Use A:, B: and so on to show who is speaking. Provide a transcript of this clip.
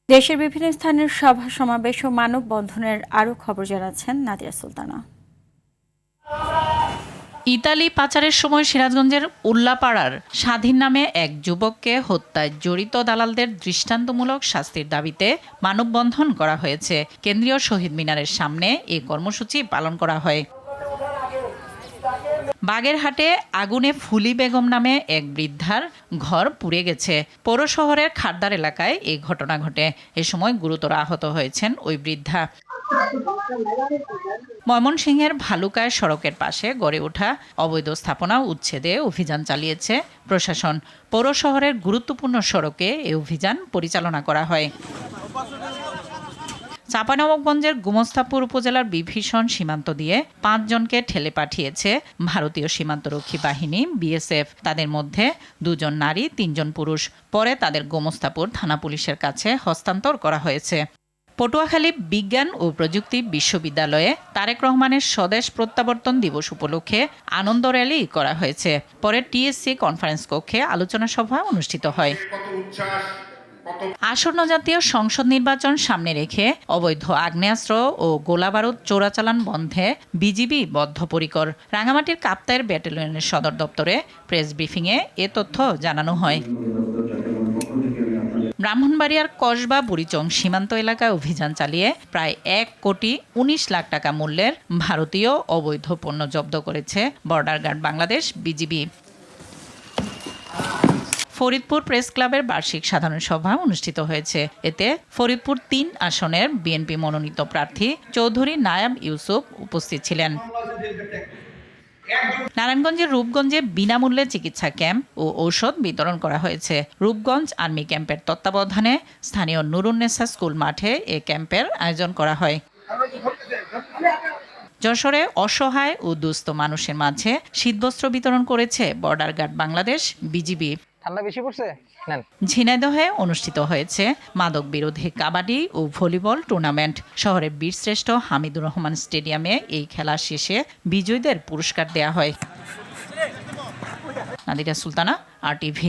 A: দেশের বিভিন্ন স্থানের সভা সমাবেশ ও মানববন্ধনের আরও খবর জানাচ্ছেন নাদিয়া সুলতানা।
B: ইতালি পাচারের সময় সিরাজগঞ্জের উল্লাপাড়ার স্বাধীন নামে এক যুবককে হত্যায় জড়িত দালালদের দৃষ্টান্তমূলক শাস্তির দাবিতে মানববন্ধন করা হয়েছে। কেন্দ্রীয় শহীদ মিনারের সামনে এই কর্মসূচি পালন করা হয়। বাগেরহাটে আগুনে ফুলি বেগম নামে এক বৃদ্ধার ঘর পুড়ে গেছে। পৌর শহরের খারদার এলাকায় এই ঘটনা ঘটে। এ সময় গুরুতর আহত হয়েছেন ওই বৃদ্ধা। ময়মনসিংহের ভালুকায় সড়কের পাশে গড়ে ওঠা অবৈধ স্থাপনা উচ্ছেদে অভিযান চালিয়েছে প্রশাসন। পৌর শহরের গুরুত্বপূর্ণ সড়কে এই অভিযান পরিচালনা করা হয়। চাঁপাইনবাবগঞ্জের গোমস্তাপুর উপজেলার বিভীষণ সীমান্ত দিয়ে ৫ জনকে ঠেলে পাঠিয়েছে ভারতীয় সীমান্তরক্ষী বাহিনী বিএসএফ। তাদের মধ্যে ২ জন নারী, ৩ জন পুরুষ। পরে তাদের গোমস্তাপুর থানা পুলিশের কাছে হস্তান্তর করা হয়েছে। পটুয়াখালী বিজ্ঞান ও প্রযুক্তি বিশ্ববিদ্যালয়ে তারেক রহমানের স্বদেশ প্রত্যাবর্তন দিবস উপলক্ষে আনন্দ র্যালি করা হয়েছে। পরে টিএসসি কনফারেন্স কক্ষে আলোচনা সভা অনুষ্ঠিত হয়। আসন্ন জাতীয় সংসদ নির্বাচন সামনে রেখে অবৈধ আগ্নেয়াস্ত্র ও গোলাবারুদ চোরাচালান বন্ধে বিজিবি বদ্ধপরিকর। রাঙামাটির কাপ্তাইয়ের ব্যাটালিয়নের সদর দপ্তরে প্রেস ব্রিফিংয়ে এ তথ্য জানানো হয়। ব্রাহ্মণবাড়িয়ার কসবা বুড়িচং সীমান্ত এলাকায় অভিযান চালিয়ে প্রায় ১,১৯,০০,০০০ টাকা মূল্যের ভারতীয় অবৈধ পণ্য জব্দ করেছে border guard Bangladesh BGB. Faridpur press ক্লাবের বার্ষিক সাধারণ সভা অনুষ্ঠিত হয়েছে। এতে ফরিদপুর ৩ আসনের বিএনপি মনোনীত প্রার্থী চৌধুরী নায়াব ইউসুফ উপস্থিত ছিলেন। নারায়ণগঞ্জের রূপগঞ্জে বিনামূল্যে চিকিৎসা ক্যাম্প ও ঔষধ বিতরণ করা হয়েছে। রূপগঞ্জ আর্মি ক্যাম্পের তত্ত্বাবধানে স্থানীয় নুরুন্নেসা স্কুল মাঠে এ ক্যাম্পের আয়োজন করা হয়। যশোরে অসহায় ও দুস্থ মানুষের মাঝে শীতবস্ত্র বিতরণ করেছে বর্ডার গার্ড বাংলাদেশ বিজিবি।
C: ঠান্ডা বেশি পড়ছে।
B: ঝিনাইদহে অনুষ্ঠিত হয়েছে মাদক বিরোধী কাবাডি ও ভলিবল টুর্নামেন্ট। শহরের বীরশ্রেষ্ঠ হামিদুর রহমান স্টেডিয়ামে এই খেলা শেষে বিজয়ীদের পুরস্কার দেয়া হয়। নাদিয়া সুলতানা, RTV।